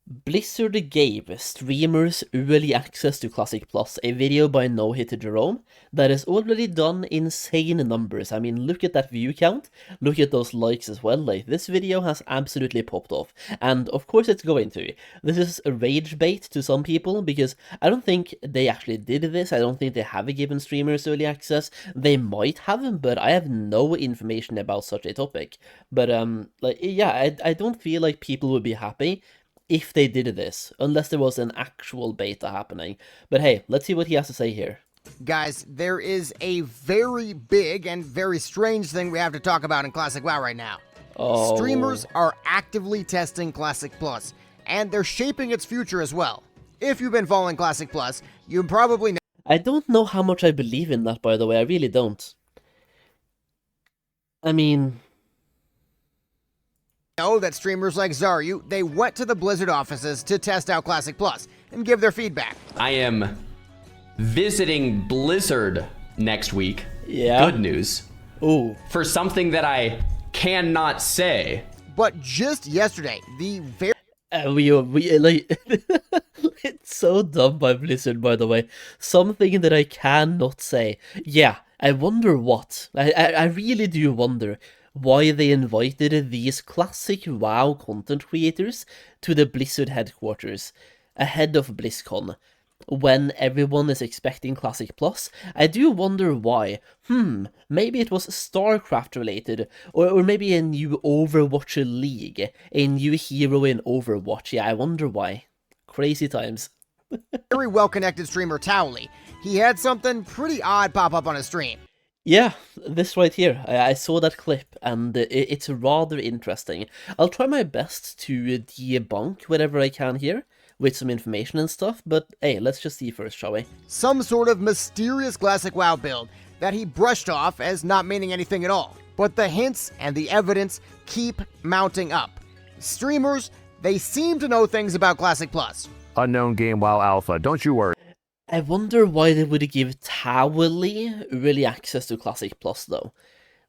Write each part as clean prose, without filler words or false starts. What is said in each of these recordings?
Blizzard gave streamers early access to Classic Plus, a video by No Hit Jerome that has already done insane numbers. I mean, look at that view count, look at those likes as well. Like, this video has absolutely popped off, and of course it's going to. This is a rage bait to some people because I don't think they actually did this. I don't think they have given streamers early access. They might have, but I have no information about such a topic. But like, yeah, I don't feel like people would be happy if they did this, unless there was an actual beta happening. But hey, let's see what he has to say here. Guys, there is a very big and very strange thing we have to talk about in Classic WoW right now. Oh. Streamers are actively testing Classic Plus, and they're shaping its future as well. If you've been following Classic Plus, you probably know I don't know how much I believe in that, by the way. I really don't. I mean, that streamers like Zaryu, they went to the Blizzard offices to test out Classic Plus and give their feedback. I am visiting Blizzard next week. yeah. Good news. Ooh. For something that I cannot say. But just yesterday, the very We like, it's so dumb by Blizzard, by the way. Something that I cannot say. Yeah, I wonder what. I really do wonder why they invited these classic WoW content creators to the Blizzard headquarters ahead of BlizzCon, when everyone is expecting Classic Plus. I do wonder why. Maybe it was StarCraft related, or maybe a new Overwatch league, a new hero in Overwatch. Yeah, I wonder why. Crazy times. very well-connected streamer Towley, he had something pretty odd pop up on his stream. Yeah, this right here. I saw that clip, and it's rather interesting. I'll try my best to debunk whatever I can here, with some information and stuff, but hey, let's just see first, shall we? Some sort of mysterious Classic WoW build that he brushed off as not meaning anything at all. But the hints and the evidence keep mounting up. Streamers, they seem to know things about Classic Plus. Unknown game WoW Alpha, don't you worry. I wonder why they would give Towley early access to Classic Plus, though.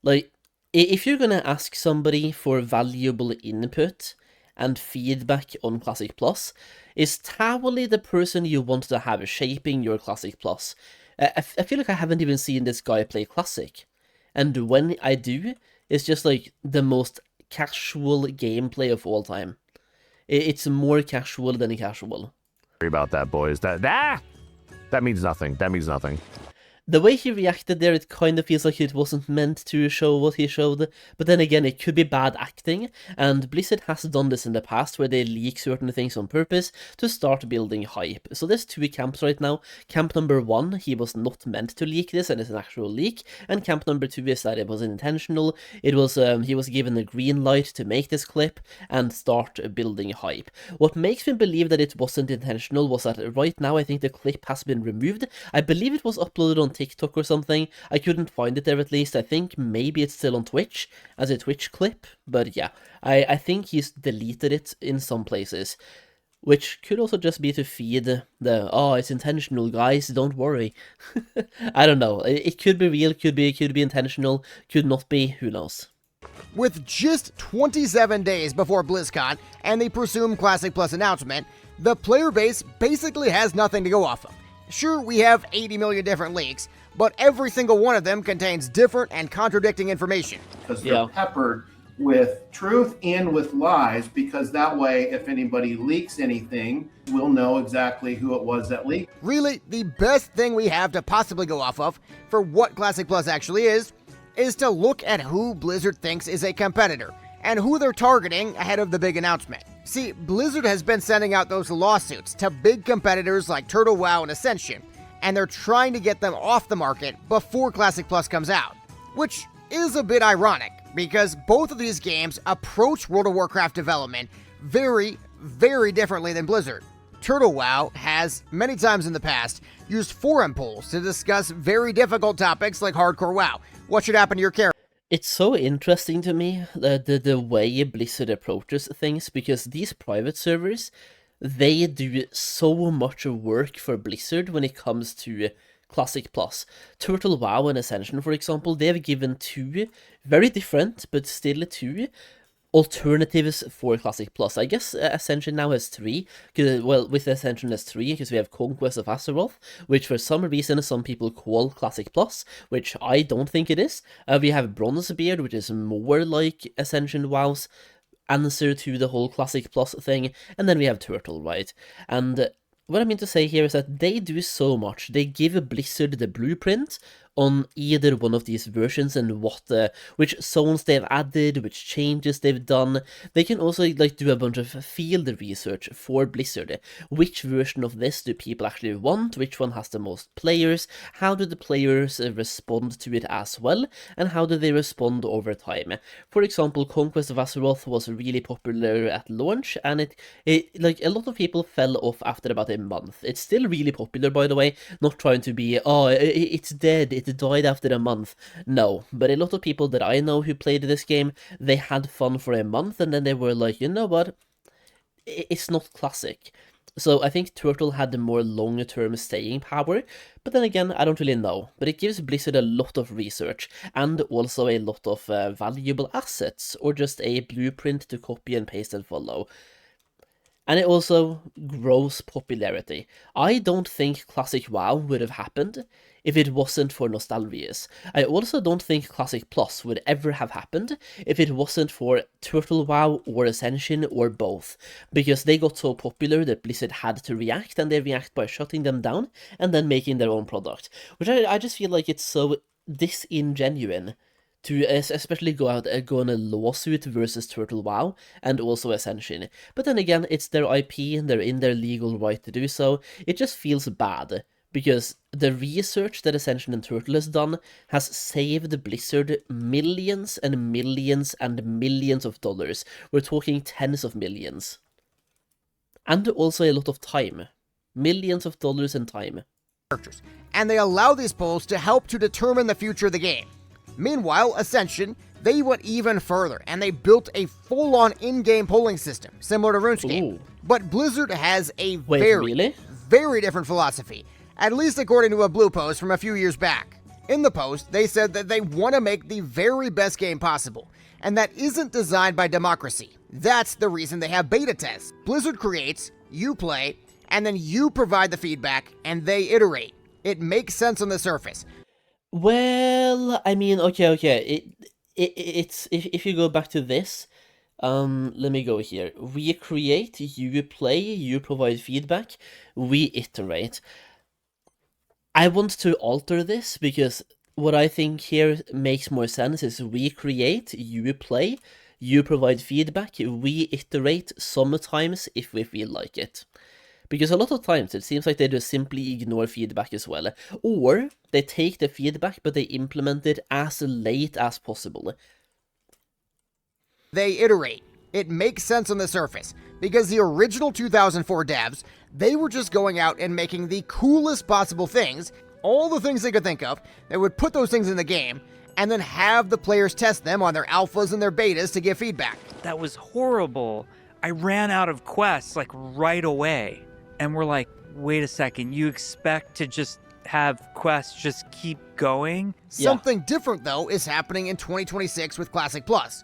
Like, if you're gonna ask somebody for valuable input and feedback on Classic Plus, is Towley the person you want to have shaping your Classic Plus? I feel like I haven't even seen this guy play Classic. And when I do, it's just like the most casual gameplay of all time. It's more casual than casual. Worry about that, boys. That means nothing. That means nothing. The way he reacted there, it kind of feels like it wasn't meant to show what he showed, but then again, it could be bad acting, and Blizzard has done this in the past, where they leak certain things on purpose to start building hype. So there's two camps right now. Camp number one, he was not meant to leak this, and it's an actual leak, and camp number two is that it was intentional. It was, he was given the green light to make this clip and start building hype. What makes me believe that it wasn't intentional was that right now I think the clip has been removed. I believe it was uploaded on TikTok or something. I couldn't find it there, at least. I think maybe it's still on Twitch as a Twitch clip, but yeah, I think he's deleted it in some places, which could also just be to feed the, oh, it's intentional, guys, don't worry. I don't know. It could be real, could be intentional, could not be, who knows. With just 27 days before BlizzCon and the presumed Classic Plus announcement, the player base basically has nothing to go off of. Sure, we have 80 million different leaks, but every single one of them contains different and contradicting information. Because they're peppered with truth and with lies, because that way, if anybody leaks anything, we'll know exactly who it was that leaked. Really, the best thing we have to possibly go off of for what Classic Plus actually is to look at who Blizzard thinks is a competitor and who they're targeting ahead of the big announcement. See, Blizzard has been sending out those lawsuits to big competitors like Turtle WoW and Ascension, and they're trying to get them off the market before Classic Plus comes out, which is a bit ironic, because both of these games approach World of Warcraft development very, very differently than Blizzard. Turtle WoW has, many times in the past, used forum polls to discuss very difficult topics like hardcore WoW. What should happen to your character? It's so interesting to me, the way Blizzard approaches things, because these private servers, they do so much work for Blizzard when it comes to Classic Plus. Turtle WoW and Ascension, for example, they have given two very different, but still two alternatives for Classic Plus. I guess Ascension now has 3. Well, with Ascension has 3, because we have Conquest of Azeroth, which for some reason some people call Classic Plus, which I don't think it is. We have Bronzebeard, which is more like Ascension WoW's answer to the whole Classic Plus thing, and then we have Turtle, right? And what I mean to say here is that they do so much. They give Blizzard the blueprint on either one of these versions and which zones they've added, which changes they've done. They can also like do a bunch of field research for Blizzard. Which version of this do people actually want? Which one has the most players? How do the players respond to it as well? And how do they respond over time? For example, Conquest of Azeroth was really popular at launch, and it like a lot of people fell off after about a month. It's still really popular, by the way. Not trying to be, oh, it's dead, it died after a month. No, but a lot of people that I know who played this game, they had fun for a month, and then they were like, you know what, it's not classic. So I think Turtle had the more long-term staying power, but then again, I don't really know. But it gives Blizzard a lot of research, and also a lot of valuable assets, or just a blueprint to copy and paste and follow. And it also grows popularity. I don't think Classic WoW would have happened if it wasn't for Nostalrius. I also don't think Classic Plus would ever have happened if it wasn't for Turtle WoW or Ascension or both, because they got so popular that Blizzard had to react, and they react by shutting them down and then making their own product, which I just feel like it's so disingenuine to especially go on a lawsuit versus Turtle WoW and also Ascension. But then again, it's their IP and they're in their legal right to do so. It just feels bad, because the research that Ascension and Turtle has done has saved Blizzard millions and millions and millions of dollars. We're talking tens of millions. And also a lot of time. Millions of dollars in time. And they allow these polls to help to determine the future of the game. Meanwhile, Ascension, they went even further, and they built a full-on in-game polling system, similar to RuneScape. Ooh. But Blizzard has a really? very different philosophy, at least according to a blue post from a few years back. In the post, they said that they want to make the very best game possible, and that isn't designed by democracy. That's the reason they have beta tests. Blizzard creates, you play, and then you provide the feedback, and they iterate. It makes sense on the surface. Well, I mean, okay. It's if you go back to this, let me go here. We create, you play, you provide feedback, we iterate. I want to alter this, because what I think here makes more sense is we create, you play, you provide feedback, we iterate sometimes if we feel like it. Because a lot of times it seems like they just simply ignore feedback as well. Or they take the feedback but they implement it as late as possible. They iterate. It makes sense on the surface, because the original 2004 devs, they were just going out and making the coolest possible things, all the things they could think of. They would put those things in the game, and then have the players test them on their alphas and their betas to give feedback. That was horrible. I ran out of quests like right away. And we're like, wait a second, you expect to just have quests just keep going? Something different, though, is happening in 2026 with Classic Plus.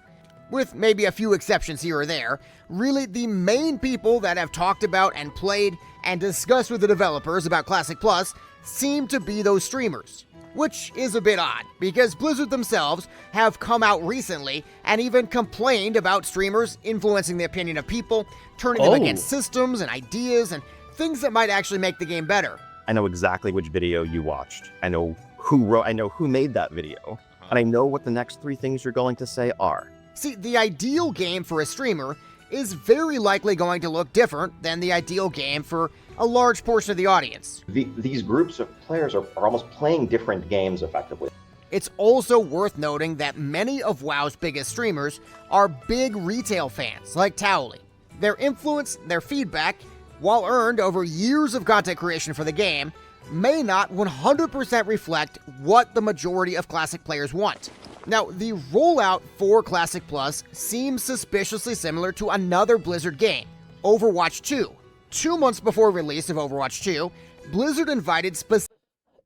With maybe a few exceptions here or there, really the main people that have talked about and played and discussed with the developers about Classic Plus seem to be those streamers. Which is a bit odd, because Blizzard themselves have come out recently and even complained about streamers influencing the opinion of people, turning them against systems and ideas and things that might actually make the game better. I know exactly which video you watched. I know who made that video. And I know what the next 3 things you're going to say are. See, the ideal game for a streamer is very likely going to look different than the ideal game for a large portion of the audience. These groups of players are almost playing different games effectively. It's also worth noting that many of WoW's biggest streamers are big retail fans, like Towley. Their influence, their feedback, while earned over years of content creation for the game, may not 100% reflect what the majority of Classic players want. Now, the rollout for Classic Plus seems suspiciously similar to another Blizzard game, Overwatch 2. 2 months before release of Overwatch 2, Blizzard invited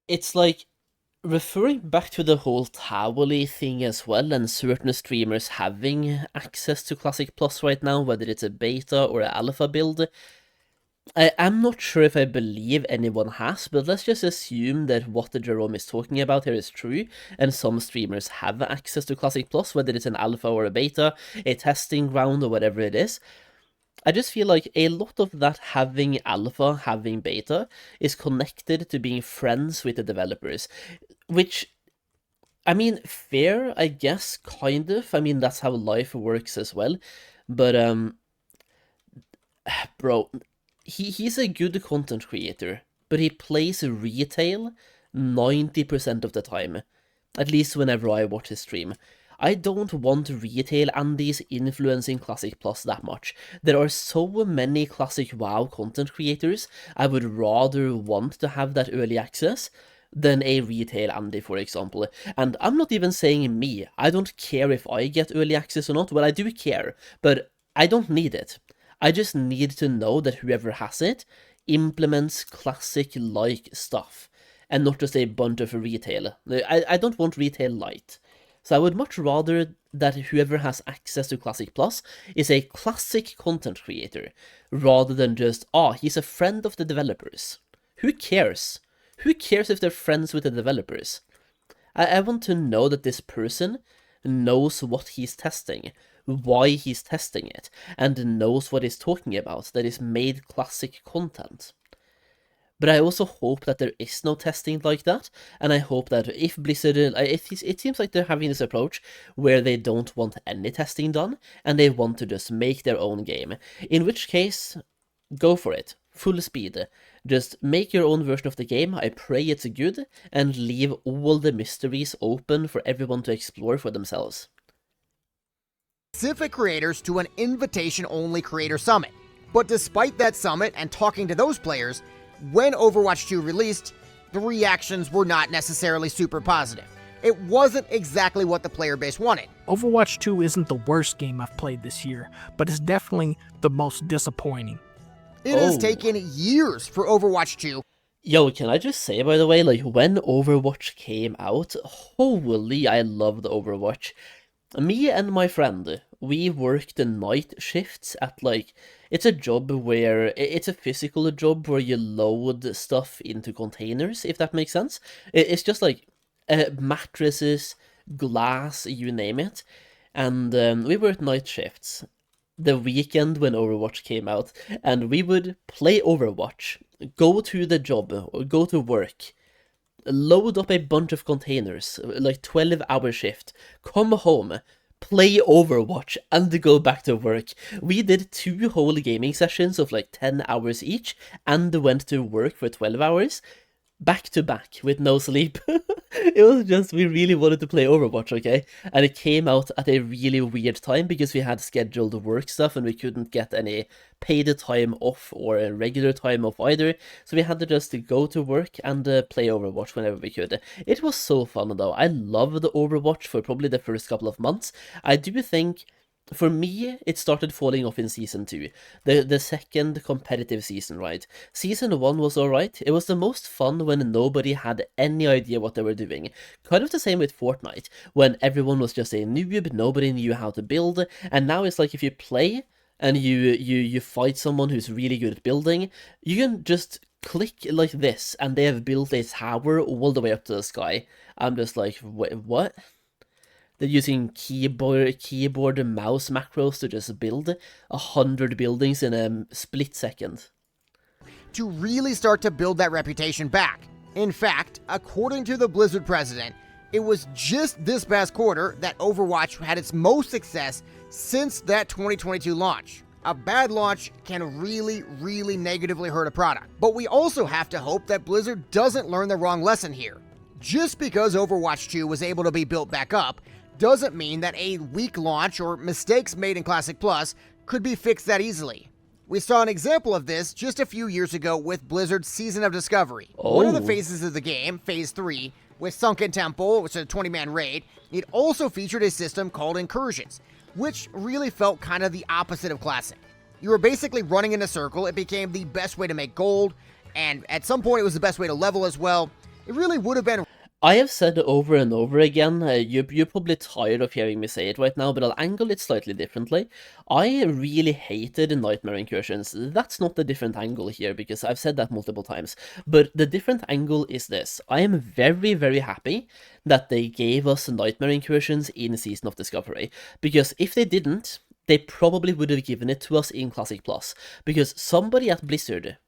It's like referring back to the whole Towerly thing as well, and certain streamers having access to Classic Plus right now, whether it's a beta or an alpha build, I am not sure if I believe anyone has, but let's just assume that what the Jerome is talking about here is true, and some streamers have access to Classic Plus, whether it's an alpha or a beta, a testing ground or whatever it is. I just feel like a lot of that having alpha, having beta, is connected to being friends with the developers, which, I mean, fair, I guess, kind of. I mean, that's how life works as well, but, bro, he's a good content creator, but he plays retail 90% of the time, at least whenever I watch his stream. I don't want retail Andes influencing Classic Plus that much. There are so many Classic WoW content creators I would rather want to have that early access than a retail Andy, for example. And I'm not even saying me. I don't care if I get early access or not. Well, I do care, but I don't need it. I just need to know that whoever has it implements Classic-like stuff, and not just a bunch of retail. I don't want retail light. So I would much rather that whoever has access to Classic Plus is a Classic content creator, rather than just, he's a friend of the developers. Who cares? Who cares if they're friends with the developers? I want to know that this person knows what he's testing, why he's testing it, and knows what he's talking about, that is made Classic content. But I also hope that there is no testing like that, and I hope that if Blizzard, it seems like they're having this approach where they don't want any testing done, and they want to just make their own game. In which case, go for it. Full speed. Just make your own version of the game, I pray it's good, and leave all the mysteries open for everyone to explore for themselves. Specific creators to an invitation-only creator summit. But despite that summit and talking to those players, when Overwatch 2 released, the reactions were not necessarily super positive. It wasn't exactly what the player base wanted. Overwatch 2 isn't the worst game I've played this year, but it's definitely the most disappointing. It has taken years for Overwatch 2. Yo, can I just say, by the way, like, when Overwatch came out, holy, I loved Overwatch. Me and my friend, we worked the night shifts at, like, it's a job where, it's a physical job where you load stuff into containers, if that makes sense. It's just like mattresses, glass, you name it. And we worked night shifts the weekend when Overwatch came out, and we would play Overwatch, go to the job, or go to work, load up a bunch of containers, like 12-hour shift, come home, play Overwatch, and go back to work. We did 2 whole gaming sessions of like 10 hours each, and went to work for 12 hours, back to back, with no sleep. It was just, we really wanted to play Overwatch, okay? And it came out at a really weird time, because we had scheduled work stuff, and we couldn't get any paid time off, or a regular time off either, so we had to just go to work and play Overwatch whenever we could. It was so fun though. I loved Overwatch for probably the first couple of months. I do think, for me, it started falling off in Season 2, the second competitive season, right? Season 1 was alright. It was the most fun when nobody had any idea what they were doing. Kind of the same with Fortnite, when everyone was just a noob, nobody knew how to build, and now it's like if you play and you fight someone who's really good at building, you can just click like this, and they have built a tower all the way up to the sky. I'm just like, wait, what? They're using keyboard and mouse macros to just build 100 buildings in a split second. To really start to build that reputation back. In fact, according to the Blizzard president, it was just this past quarter that Overwatch had its most success since that 2022 launch. A bad launch can really, really negatively hurt a product. But we also have to hope that Blizzard doesn't learn the wrong lesson here. Just because Overwatch 2 was able to be built back up, doesn't mean that a weak launch or mistakes made in Classic Plus could be fixed that easily. We saw an example of this just a few years ago with Blizzard's Season of Discovery. One of the phases of the game, Phase 3, with Sunken Temple, which is a 20-man raid, it also featured a system called Incursions, which really felt kind of the opposite of Classic. You were basically running in a circle. It became the best way to make gold, and at some point it was the best way to level as well. It really would have been... I have said over and over again, you're probably tired of hearing me say it right now, but I'll angle it slightly differently. I really hated Nightmare Incursions. That's not the different angle here, because I've said that multiple times. But the different angle is this. I am very, very happy that they gave us Nightmare Incursions in Season of Discovery, because if they didn't, they probably would have given it to us in Classic Plus, because somebody at Blizzard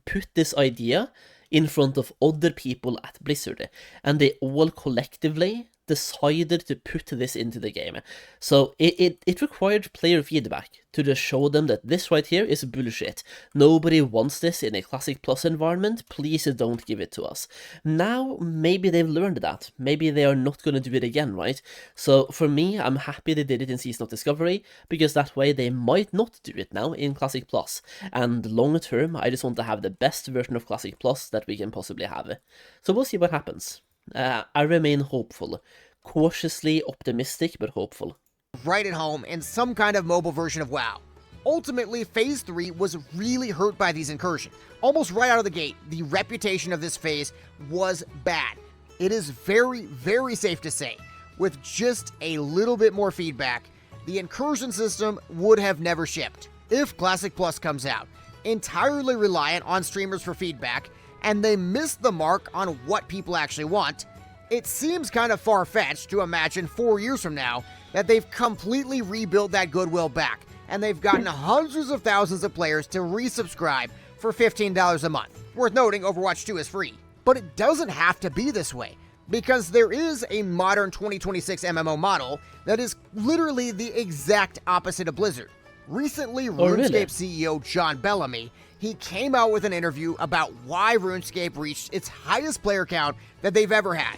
put this idea in front of other people at Blizzard, and they all collectively decided to put this into the game. So it required player feedback to just show them that this right here is bullshit. Nobody wants this in a Classic Plus environment, please don't give it to us. Now, maybe they've learned that. Maybe they are not going to do it again, right? So for me, I'm happy they did it in Season of Discovery, because that way they might not do it now in Classic Plus. And long term, I just want to have the best version of Classic Plus that we can possibly have. So we'll see what happens. I remain hopeful. Cautiously optimistic, but hopeful. Right at home in some kind of mobile version of WoW. Ultimately, Phase 3 was really hurt by these incursions. Almost right out of the gate, the reputation of this phase was bad. It is very, very safe to say, with just a little bit more feedback, the incursion system would have never shipped. If Classic Plus comes out, entirely reliant on streamers for feedback, and they miss the mark on what people actually want, it seems kind of far-fetched to imagine 4 years from now that they've completely rebuilt that goodwill back, and they've gotten hundreds of thousands of players to resubscribe for $15 a month. Worth noting, Overwatch 2 is free. But it doesn't have to be this way, because there is a modern 2026 MMO model that is literally the exact opposite of Blizzard. Recently, RuneScape CEO John Bellamy, he came out with an interview about why RuneScape reached its highest player count that they've ever had.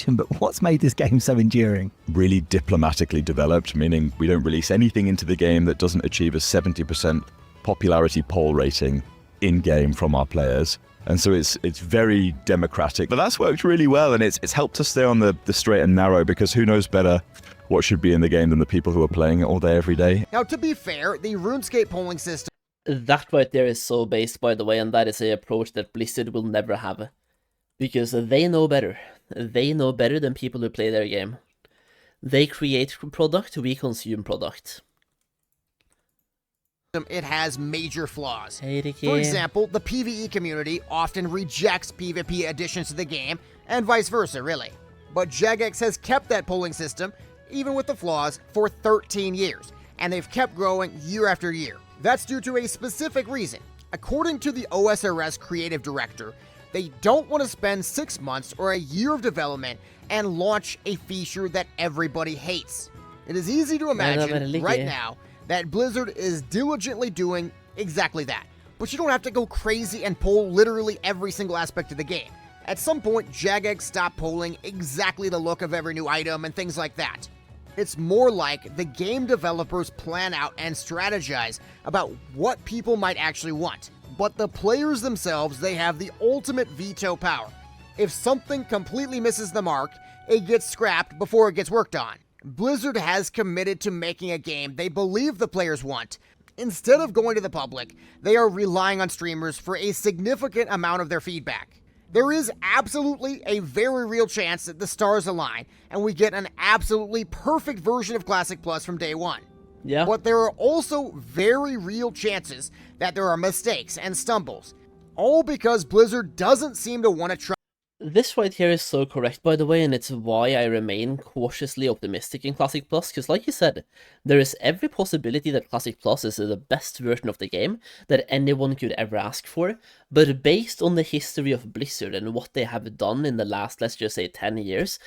But what's made this game so enduring? Really diplomatically developed, meaning we don't release anything into the game that doesn't achieve a 70% popularity poll rating in-game from our players. And so it's very democratic. But that's worked really well, and it's helped us stay on the straight and narrow, because who knows better what should be in the game than the people who are playing it all day, every day. Now, to be fair, the RuneScape polling system... That right there is so based, by the way, and that is an approach that Blizzard will never have. Because they know better. They know better than people who play their game. They create product, we consume product. It has major flaws. For example, the PvE community often rejects PvP additions to the game, and vice versa, really. But Jagex has kept that polling system, even with the flaws, for 13 years, and they've kept growing year after year. That's due to a specific reason. According to the OSRS creative director, they don't want to spend 6 months or a year of development and launch a feature that everybody hates. It is easy to imagine right now that Blizzard is diligently doing exactly that. But you don't have to go crazy and poll literally every single aspect of the game. At some point, Jagex stopped polling exactly the look of every new item and things like that. It's more like the game developers plan out and strategize about what people might actually want. But the players themselves, they have the ultimate veto power. If something completely misses the mark, it gets scrapped before it gets worked on. Blizzard has committed to making a game they believe the players want. Instead of going to the public, they are relying on streamers for a significant amount of their feedback. There is absolutely a very real chance that the stars align and we get an absolutely perfect version of Classic Plus from day one. Yeah. But there are also very real chances that there are mistakes and stumbles, all because Blizzard doesn't seem to want to try. This right here is so correct, by the way, and it's why I remain cautiously optimistic in Classic Plus, because like you said, there is every possibility that Classic Plus is the best version of the game that anyone could ever ask for, but based on the history of Blizzard and what they have done in the last, let's just say, 10 years,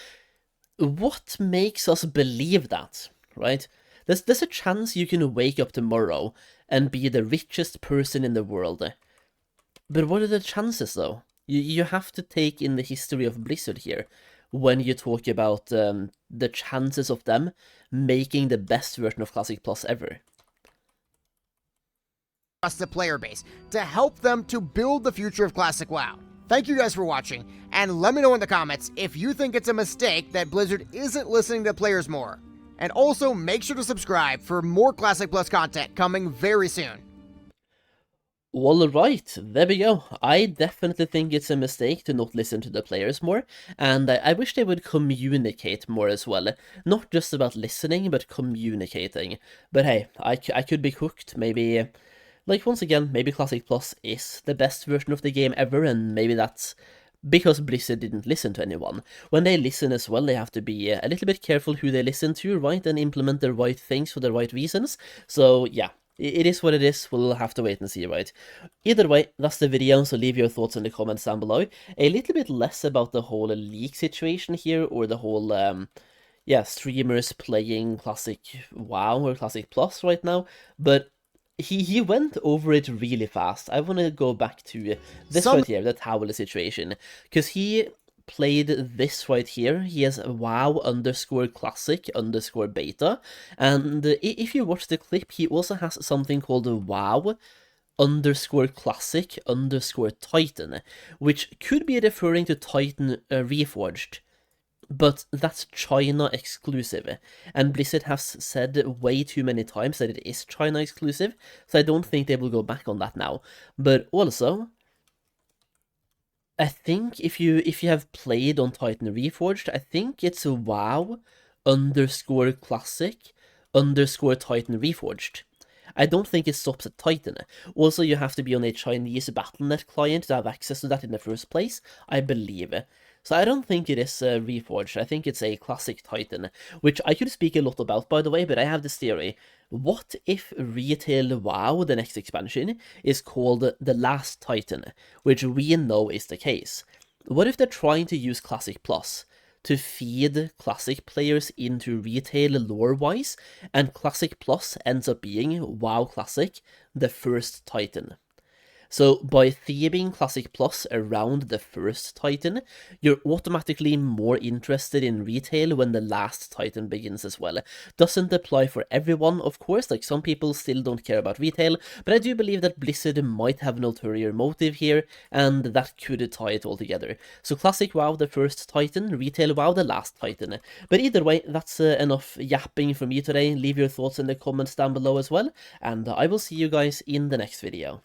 what makes us believe that, right? There's a chance you can wake up tomorrow and be the richest person in the world. But what are the chances, though? You have to take in the history of Blizzard here when you talk about the chances of them making the best version of Classic Plus ever. Trust the player base to help them to build the future of Classic WoW. Thank you guys for watching, and let me know in the comments if you think it's a mistake that Blizzard isn't listening to players more. And also make sure to subscribe for more Classic Plus content coming very soon. All right, there we go. I definitely think it's a mistake to not listen to the players more, and I wish they would communicate more as well. Not just about listening, but communicating. But hey, I could be cooked. Maybe, like, once again, maybe Classic Plus is the best version of the game ever, and maybe that's because Blizzard didn't listen to anyone. When they listen as well, they have to be a little bit careful who they listen to, right, and implement the right things for the right reasons. So yeah, it is what it is. We'll have to wait and see, right? Either way, that's the video, so leave your thoughts in the comments down below. A little bit less about the whole leak situation here, or the whole, yeah, streamers playing Classic WoW or Classic Plus right now, but he went over it really fast. I want to go back to this right here, the towel situation, because he played this right here. He has WoW_Classic_beta, and if you watch the clip, he also has something called WoW_Classic_Titan, which could be referring to Titan Reforged. But that's China exclusive, and Blizzard has said way too many times that it is China exclusive, so I don't think they will go back on that now. But also, I think if you have played on Titan Reforged, I think it's WoW_Classic_Titan Reforged. I don't think it stops at Titan. Also, you have to be on a Chinese Battle.net client to have access to that in the first place, I believe. So I don't think it is Reforged. I think it's a Classic Titan, which I could speak a lot about, by the way, but I have this theory. What if Retail WoW, the next expansion, is called The Last Titan, which we know is the case? What if they're trying to use Classic Plus to feed Classic players into Retail lore-wise, and Classic Plus ends up being WoW Classic, the first Titan? So by theming Classic Plus around the first Titan, you're automatically more interested in Retail when the last Titan begins as well. Doesn't apply for everyone, of course, like some people still don't care about Retail, but I do believe that Blizzard might have an ulterior motive here, and that could tie it all together. So Classic WoW the first Titan, Retail WoW the last Titan. But either way, that's enough yapping from me today. Leave your thoughts in the comments down below as well, and I will see you guys in the next video.